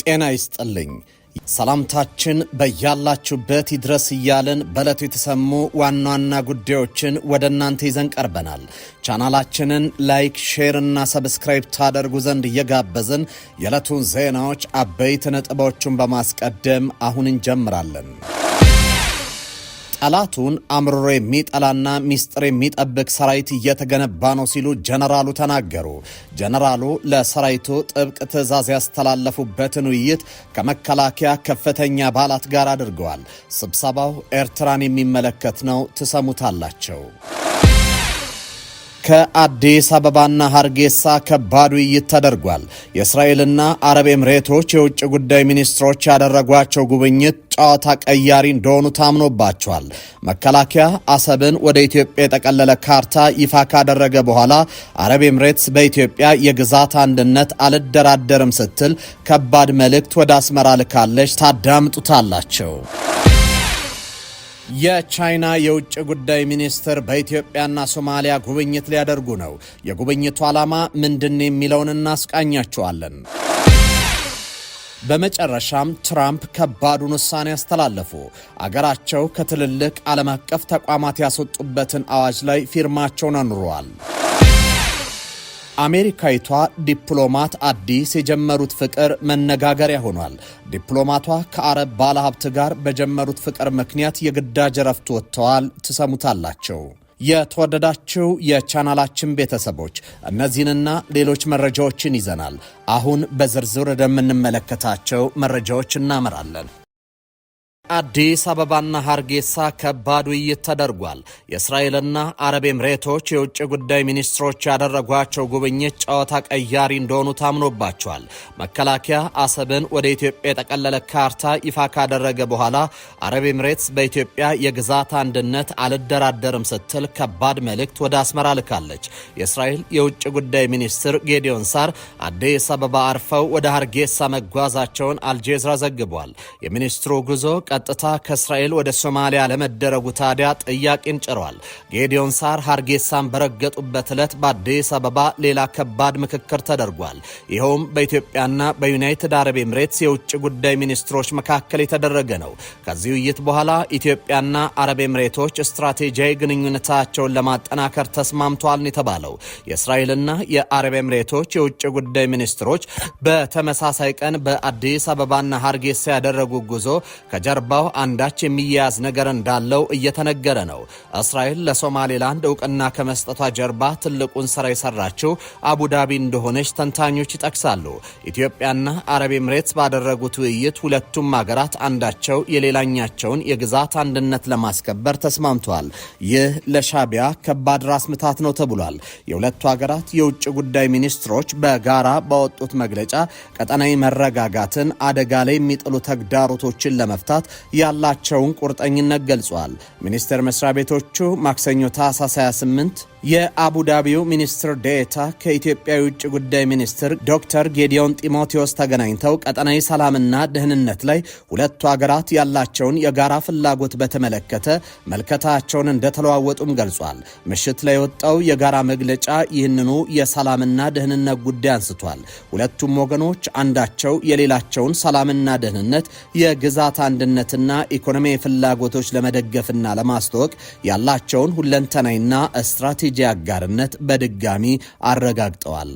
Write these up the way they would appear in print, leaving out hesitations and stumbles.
ጤና ይስጥልኝ። ሰላምታችን በያላችሁበት ይድረስ እያልን በዕለቱ የተሰሙ ዋና ዋና ጉዳዮችን ወደ እናንተ ይዘን ቀርበናል። ቻናላችንን ላይክ፣ ሼር እና ሰብስክራይብ ታደርጉ ዘንድ እየጋበዝን የዕለቱን ዜናዎች አበይት ነጥቦችን በማስቀደም አሁን እንጀምራለን። ጠላቱን አምርሮ የሚጠላና ሚስጥር የሚጠብቅ ሰራዊት እየተገነባ ነው ሲሉ ጀነራሉ ተናገሩ። ጀነራሉ ለሰራዊቱ ጥብቅ ትዕዛዝ ያስተላለፉበትን ውይይት ከመከላከያ ከፍተኛ አባላት ጋር አድርገዋል። ስብሰባው ኤርትራን የሚመለከት ነው፣ ትሰሙታላቸው። ከአዲስ አበባና ሀርጌሳ ከባድ ውይይት ተደርጓል። የእስራኤልና አረብ ኤምሬቶች የውጭ ጉዳይ ሚኒስትሮች ያደረጓቸው ጉብኝት ጨዋታ ቀያሪ እንደሆኑ ታምኖባቸዋል። መከላከያ አሰብን ወደ ኢትዮጵያ የጠቀለለ ካርታ ይፋ ካደረገ በኋላ አረብ ኤምሬትስ በኢትዮጵያ የግዛት አንድነት አልደራደርም ስትል ከባድ መልእክት ወደ አስመራ ልካለች። ታዳምጡታላቸው። የቻይና የውጭ ጉዳይ ሚኒስትር በኢትዮጵያና ሶማሊያ ጉብኝት ሊያደርጉ ነው። የጉብኝቱ ዓላማ ምንድን የሚለውን እናስቃኛቸዋለን። በመጨረሻም ትራምፕ ከባዱን ውሳኔ ያስተላለፉ። አገራቸው ከትልልቅ ዓለም አቀፍ ተቋማት ያስወጡበትን አዋጅ ላይ ፊርማቸውን አኑረዋል። አሜሪካዊቷ ዲፕሎማት አዲስ የጀመሩት ፍቅር መነጋገሪያ ሆኗል። ዲፕሎማቷ ከአረብ ባለሀብት ጋር በጀመሩት ፍቅር ምክንያት የግዳጅ ረፍት ወጥተዋል። ትሰሙታላቸው። የተወደዳችሁ የቻናላችን ቤተሰቦች እነዚህንና ሌሎች መረጃዎችን ይዘናል። አሁን በዝርዝር ወደምንመለከታቸው መረጃዎች እናመራለን። አዲስ አበባና ሀርጌሳ ከባድ ውይይት ተደርጓል። የእስራኤልና አረብ ኤምሬቶች የውጭ ጉዳይ ሚኒስትሮች ያደረጓቸው ጉብኝት ጨዋታ ቀያሪ እንደሆኑ ታምኖባቸዋል። መከላከያ አሰብን ወደ ኢትዮጵያ የጠቀለለ ካርታ ይፋ ካደረገ በኋላ አረብ ኤምሬትስ በኢትዮጵያ የግዛት አንድነት አልደራደርም ስትል ከባድ መልእክት ወደ አስመራ ልካለች። የእስራኤል የውጭ ጉዳይ ሚኒስትር ጌዲዮን ሳር አዲስ አበባ አርፈው ወደ ሀርጌሳ መጓዛቸውን አልጄዝራ ዘግቧል። የሚኒስትሩ ጉዞ ቀጥታ ከእስራኤል ወደ ሶማሊያ ለመደረጉ ታዲያ ጥያቄን ጭሯል። ጌዲዮን ሳር ሀርጌሳን በረገጡበት ዕለት በአዲስ አበባ ሌላ ከባድ ምክክር ተደርጓል። ይኸውም በኢትዮጵያና በዩናይትድ አረብ ኤምሬትስ የውጭ ጉዳይ ሚኒስትሮች መካከል የተደረገ ነው። ከዚህ ውይይት በኋላ ኢትዮጵያና አረብ ኤምሬቶች ስትራቴጂያዊ ግንኙነታቸውን ለማጠናከር ተስማምተዋል ነው የተባለው። የእስራኤልና የአረብ ኤምሬቶች የውጭ ጉዳይ ሚኒስትሮች በተመሳሳይ ቀን በአዲስ አበባና ሀርጌሳ ያደረጉ ጉዞ ከጀርባው አንዳች የሚያያዝ ነገር እንዳለው እየተነገረ ነው። እስራኤል ለሶማሌላንድ እውቅና ከመስጠቷ ጀርባ ትልቁን ስራ የሰራችው አቡዳቢ እንደሆነች ተንታኞች ይጠቅሳሉ። ኢትዮጵያና አረብ ኤምሬትስ ባደረጉት ውይይት ሁለቱም ሀገራት አንዳቸው የሌላኛቸውን የግዛት አንድነት ለማስከበር ተስማምተዋል። ይህ ለሻቢያ ከባድ ራስ ምታት ነው ተብሏል። የሁለቱ ሀገራት የውጭ ጉዳይ ሚኒስትሮች በጋራ ባወጡት መግለጫ ቀጠናዊ መረጋጋትን አደጋ ላይ የሚጥሉ ተግዳሮቶችን ለመፍታት ያላቸውን ቁርጠኝነት ገልጿል። ሚኒስቴር መስሪያ ቤቶቹ ማክሰኞ ታህሳስ 28 የአቡዳቢው ሚኒስትር ዴታ ከኢትዮጵያ የውጭ ጉዳይ ሚኒስትር ዶክተር ጌዲዮን ጢሞቴዎስ ተገናኝተው ቀጠናዊ ሰላምና ደህንነት ላይ ሁለቱ ሀገራት ያላቸውን የጋራ ፍላጎት በተመለከተ መልከታቸውን እንደተለዋወጡም ገልጿል። ምሽት ላይ የወጣው የጋራ መግለጫ ይህንኑ የሰላምና ደህንነት ጉዳይ አንስቷል። ሁለቱም ወገኖች አንዳቸው የሌላቸውን ሰላምና ደህንነት፣ የግዛት አንድነትና ኢኮኖሚያዊ ፍላጎቶች ለመደገፍና ለማስተዋወቅ ያላቸውን ሁለንተናዊና ስትራቴጂ አጋርነት በድጋሚ አረጋግጠዋል።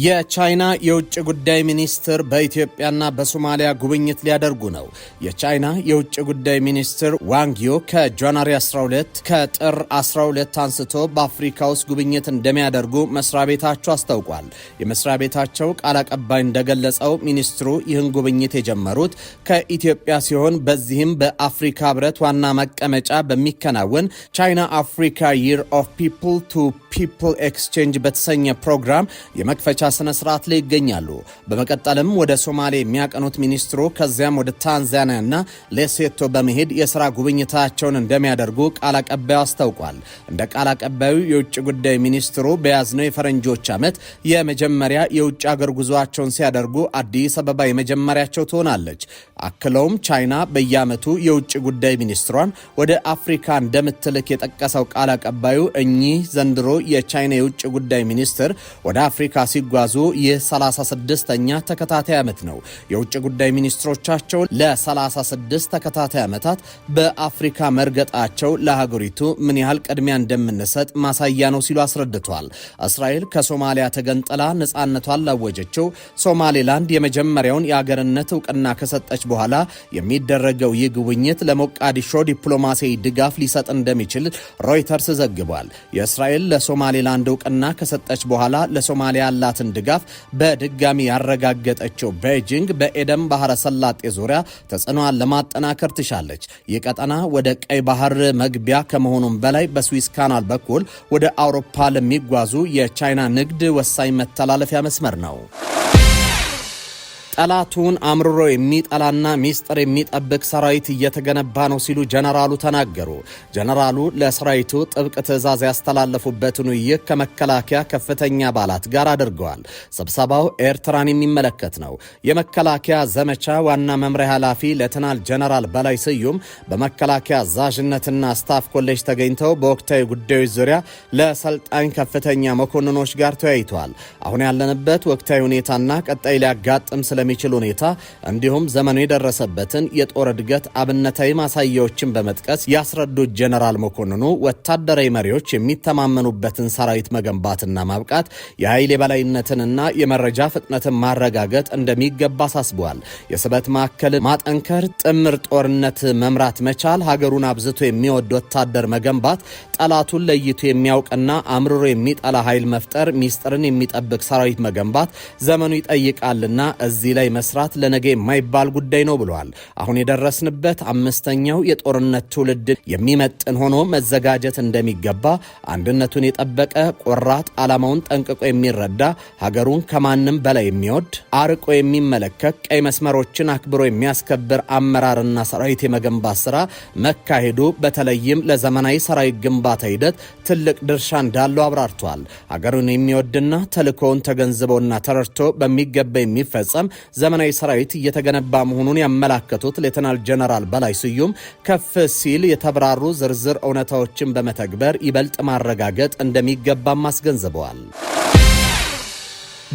የቻይና የውጭ ጉዳይ ሚኒስትር በኢትዮጵያና በሶማሊያ ጉብኝት ሊያደርጉ ነው። የቻይና የውጭ ጉዳይ ሚኒስትር ዋንጊዮ ከጃንዋሪ 12 ከጥር 12 አንስቶ በአፍሪካ ውስጥ ጉብኝት እንደሚያደርጉ መስሪያ ቤታቸው አስታውቋል። የመስሪያ ቤታቸው ቃል አቀባይ እንደገለጸው ሚኒስትሩ ይህን ጉብኝት የጀመሩት ከኢትዮጵያ ሲሆን በዚህም በአፍሪካ ህብረት ዋና መቀመጫ በሚከናወን ቻይና አፍሪካ ይር ኦፍ ፒፕል ቱ ፒፕል ኤክስቼንጅ በተሰኘ ፕሮግራም የመክፈቻ ስነ ስርዓት ላይ ይገኛሉ። በመቀጠልም ወደ ሶማሌ የሚያቀኑት ሚኒስትሩ ከዚያም ወደ ታንዛኒያና ሌሴቶ በመሄድ የሥራ ጉብኝታቸውን እንደሚያደርጉ ቃል አቀባዩ አስታውቋል። እንደ ቃል አቀባዩ የውጭ ጉዳይ ሚኒስትሩ በያዝነው የፈረንጆች ዓመት የመጀመሪያ የውጭ አገር ጉዞአቸውን ሲያደርጉ አዲስ አበባ የመጀመሪያቸው ትሆናለች። አክለውም ቻይና በየዓመቱ የውጭ ጉዳይ ሚኒስትሯን ወደ አፍሪካ እንደምትልክ የጠቀሰው ቃል አቀባዩ እኚህ ዘንድሮ የቻይና የውጭ ጉዳይ ሚኒስትር ወደ አፍሪካ ሲጓዙ ይህ 36ኛ ተከታታይ ዓመት ነው። የውጭ ጉዳይ ሚኒስትሮቻቸው ለ36 ተከታታይ ዓመታት በአፍሪካ መርገጣቸው ለሀገሪቱ ምን ያህል ቅድሚያ እንደምንሰጥ ማሳያ ነው ሲሉ አስረድቷል። እስራኤል ከሶማሊያ ተገንጥላ ነጻነቷን ላወጀችው ሶማሌላንድ የመጀመሪያውን የአገርነት እውቅና ከሰጠች በኋላ የሚደረገው ይህ ጉብኝት ለሞቃዲሾ ዲፕሎማሲያዊ ድጋፍ ሊሰጥ እንደሚችል ሮይተርስ ዘግቧል። የእስራኤል ለሶማሌላንድ እውቅና ከሰጠች በኋላ ለሶማሊያ ያላትን ድጋፍ በድጋሚ ያረጋገጠችው ቤጂንግ በኤደን ባህረ ሰላጤ ዙሪያ ተጽዕኖዋን ለማጠናከር ትሻለች። ይህ ቀጠና ወደ ቀይ ባህር መግቢያ ከመሆኑም በላይ በስዊስ ካናል በኩል ወደ አውሮፓ ለሚጓዙ የቻይና ንግድ ወሳኝ መተላለፊያ መስመር ነው። ጠላቱን አምርሮ የሚጠላና ሚስጥር የሚጠብቅ ሰራዊት እየተገነባ ነው ሲሉ ጀነራሉ ተናገሩ። ጀነራሉ ለሰራዊቱ ጥብቅ ትዕዛዝ ያስተላለፉበትን ውይይት ከመከላከያ ከፍተኛ አባላት ጋር አድርገዋል። ስብሰባው ኤርትራን የሚመለከት ነው። የመከላከያ ዘመቻ ዋና መምሪያ ኃላፊ ሌተናል ጀነራል በላይ ስዩም በመከላከያ አዛዥነትና ስታፍ ኮሌጅ ተገኝተው በወቅታዊ ጉዳዮች ዙሪያ ለሰልጣኝ ከፍተኛ መኮንኖች ጋር ተወያይተዋል። አሁን ያለንበት ወቅታዊ ሁኔታና ቀጣይ ሊያጋጥም ስለሚችል ሁኔታ እንዲሁም ዘመኑ የደረሰበትን የጦር እድገት አብነታዊ ማሳያዎችን በመጥቀስ ያስረዱት ጀነራል መኮንኑ ወታደራዊ መሪዎች የሚተማመኑበትን ሰራዊት መገንባትና ማብቃት፣ የኃይል የበላይነትንና የመረጃ ፍጥነትን ማረጋገጥ እንደሚገባ አሳስበዋል። የስበት ማዕከል ማጠንከር፣ ጥምር ጦርነት መምራት መቻል፣ ሀገሩን አብዝቶ የሚወድ ወታደር መገንባት፣ ጠላቱን ለይቶ የሚያውቅና አምርሮ የሚጠላ ኃይል መፍጠር፣ ሚስጥርን የሚጠብቅ ሰራዊት መገንባት ዘመኑ ይጠይቃልና እዚህ ላይ መስራት ለነገ የማይባል ጉዳይ ነው ብለዋል። አሁን የደረስንበት አምስተኛው የጦርነት ትውልድ የሚመጥን ሆኖ መዘጋጀት እንደሚገባ፣ አንድነቱን የጠበቀ ቆራጥ፣ ዓላማውን ጠንቅቆ የሚረዳ፣ ሀገሩን ከማንም በላይ የሚወድ፣ አርቆ የሚመለከት፣ ቀይ መስመሮችን አክብሮ የሚያስከብር አመራርና ሰራዊት የመገንባት ስራ መካሄዱ በተለይም ለዘመናዊ ሰራዊት ግንባታ ሂደት ትልቅ ድርሻ እንዳለው አብራርቷል። ሀገሩን የሚወድና ተልእኮውን ተገንዝቦና ተረድቶ በሚገባ የሚፈጸም ዘመናዊ ሰራዊት እየተገነባ መሆኑን ያመላከቱት ሌተናል ጀነራል በላይ ስዩም ከፍ ሲል የተብራሩ ዝርዝር እውነታዎችን በመተግበር ይበልጥ ማረጋገጥ እንደሚገባም አስገንዝበዋል።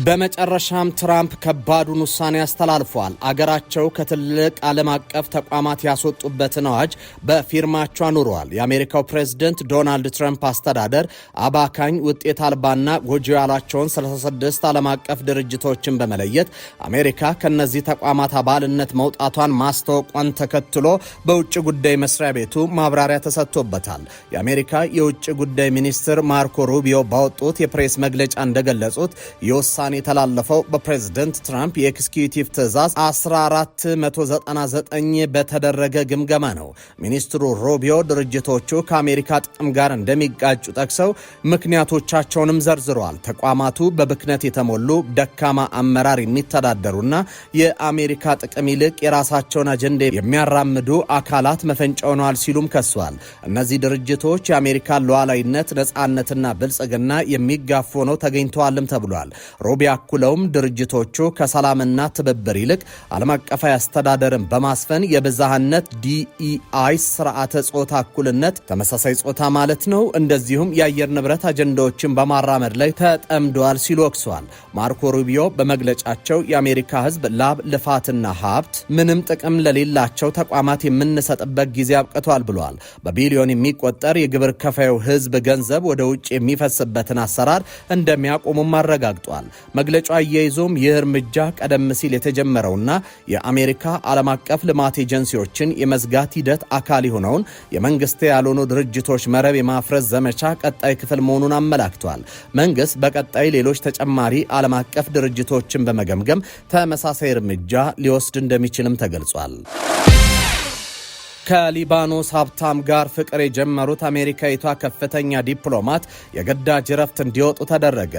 በመጨረሻም ትራምፕ ከባዱን ውሳኔ አስተላልፈዋል። አገራቸው ከትልቅ ዓለም አቀፍ ተቋማት ያስወጡበትን አዋጅ በፊርማቸው አኑረዋል። የአሜሪካው ፕሬዝደንት ዶናልድ ትራምፕ አስተዳደር አባካኝ፣ ውጤት አልባና ጎጂ ያላቸውን 36 ዓለም አቀፍ ድርጅቶችን በመለየት አሜሪካ ከነዚህ ተቋማት አባልነት መውጣቷን ማስታወቋን ተከትሎ በውጭ ጉዳይ መስሪያ ቤቱ ማብራሪያ ተሰጥቶበታል። የአሜሪካ የውጭ ጉዳይ ሚኒስትር ማርኮ ሩቢዮ ባወጡት የፕሬስ መግለጫ እንደገለጹት የውሳኔ የተላለፈው በፕሬዝደንት ትራምፕ የኤክስኪዩቲቭ ትዕዛዝ 1499 በተደረገ ግምገማ ነው። ሚኒስትሩ ሩቢዮ ድርጅቶቹ ከአሜሪካ ጥቅም ጋር እንደሚጋጩ ጠቅሰው ምክንያቶቻቸውንም ዘርዝረዋል። ተቋማቱ በብክነት የተሞሉ፣ ደካማ አመራር የሚተዳደሩና የአሜሪካ ጥቅም ይልቅ የራሳቸውን አጀንዳ የሚያራምዱ አካላት መፈንጫ ሆነዋል ሲሉም ከሷል። እነዚህ ድርጅቶች የአሜሪካን ሉዓላዊነት፣ ነጻነትና ብልጽግና የሚጋፉ ሆነው ተገኝተዋልም ተብሏል። ቢያኩለውም ድርጅቶቹ ከሰላምና ትብብር ይልቅ ዓለም አቀፋዊ አስተዳደርን በማስፈን የብዝሃነት ዲኢአይ ስርዓተ ጾታ እኩልነት፣ ተመሳሳይ ጾታ ማለት ነው፣ እንደዚሁም የአየር ንብረት አጀንዳዎችን በማራመድ ላይ ተጠምደዋል ሲሉ ወቅሰዋል። ማርኮ ሩቢዮ በመግለጫቸው የአሜሪካ ሕዝብ ላብ ልፋትና ሀብት ምንም ጥቅም ለሌላቸው ተቋማት የምንሰጥበት ጊዜ አብቅቷል ብለዋል። በቢሊዮን የሚቆጠር የግብር ከፋዩ ሕዝብ ገንዘብ ወደ ውጭ የሚፈስበትን አሰራር እንደሚያቆሙም አረጋግጧል። መግለጫው አያይዞም ይህ እርምጃ ቀደም ሲል የተጀመረውና የአሜሪካ ዓለም አቀፍ ልማት ኤጀንሲዎችን የመዝጋት ሂደት አካል የሆነውን የመንግስት ያልሆኑ ድርጅቶች መረብ የማፍረስ ዘመቻ ቀጣይ ክፍል መሆኑን አመላክቷል። መንግስት በቀጣይ ሌሎች ተጨማሪ ዓለም አቀፍ ድርጅቶችን በመገምገም ተመሳሳይ እርምጃ ሊወስድ እንደሚችልም ተገልጿል። ከሊባኖስ ሀብታም ጋር ፍቅር የጀመሩት አሜሪካዊቷ ከፍተኛ ዲፕሎማት የግዳጅ ረፍት እንዲወጡ ተደረገ።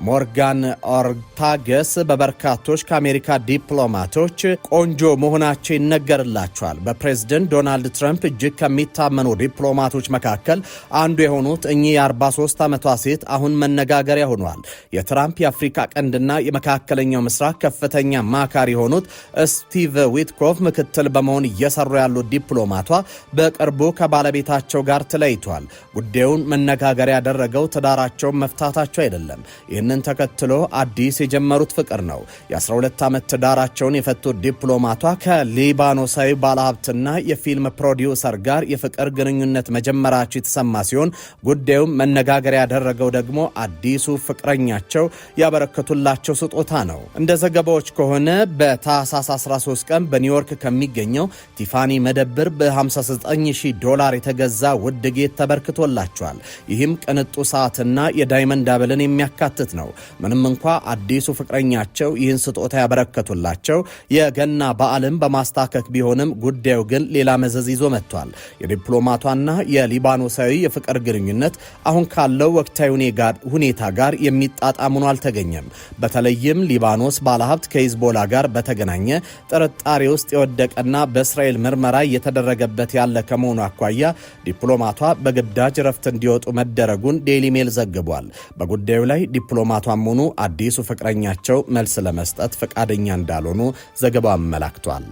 ሞርጋን ኦርታገስ በበርካቶች ከአሜሪካ ዲፕሎማቶች ቆንጆ መሆናቸው ይነገርላቸዋል። በፕሬዝደንት ዶናልድ ትራምፕ እጅግ ከሚታመኑ ዲፕሎማቶች መካከል አንዱ የሆኑት እኚህ የ43 ዓመቷ ሴት አሁን መነጋገሪያ ሆኗል። የትራምፕ የአፍሪካ ቀንድና የመካከለኛው ምስራቅ ከፍተኛ አማካሪ የሆኑት ስቲቭ ዊትኮፍ ምክትል በመሆን እየሰሩ ያሉት ዲፕሎማት ዲፕሎማቷ በቅርቡ ከባለቤታቸው ጋር ተለያይተዋል። ጉዳዩን መነጋገር ያደረገው ትዳራቸውን መፍታታቸው አይደለም። ይህንን ተከትሎ አዲስ የጀመሩት ፍቅር ነው። የ12 ዓመት ትዳራቸውን የፈቱት ዲፕሎማቷ ከሊባኖሳዊ ባለሀብትና የፊልም ፕሮዲውሰር ጋር የፍቅር ግንኙነት መጀመራቸው የተሰማ ሲሆን ጉዳዩን መነጋገር ያደረገው ደግሞ አዲሱ ፍቅረኛቸው ያበረከቱላቸው ስጦታ ነው። እንደ ዘገባዎች ከሆነ በታህሳስ 13 ቀን በኒውዮርክ ከሚገኘው ቲፋኒ መደብር $59,000 የተገዛ ውድ ጌጥ ተበርክቶላቸዋል። ይህም ቅንጡ ሰዓትና የዳይመንድ ዳብልን የሚያካትት ነው። ምንም እንኳ አዲሱ ፍቅረኛቸው ይህን ስጦታ ያበረከቱላቸው የገና በዓልን በማስታከክ ቢሆንም ጉዳዩ ግን ሌላ መዘዝ ይዞ መጥቷል። የዲፕሎማቷና የሊባኖሳዊ የፍቅር ግንኙነት አሁን ካለው ወቅታዊ ሁኔታ ጋር የሚጣጣም ሆኖ አልተገኘም። በተለይም ሊባኖስ ባለሀብት ከሂዝቦላ ጋር በተገናኘ ጥርጣሬ ውስጥ የወደቀና በእስራኤል ምርመራ እየተደረገበት ያለ ከመሆኑ አኳያ ዲፕሎማቷ በግዳጅ ረፍት እንዲወጡ መደረጉን ዴይሊ ሜል ዘግቧል። በጉዳዩ ላይ ዲፕሎማቷም ሆኑ አዲሱ ፍቅረኛቸው መልስ ለመስጠት ፈቃደኛ እንዳልሆኑ ዘገባው አመላክቷል።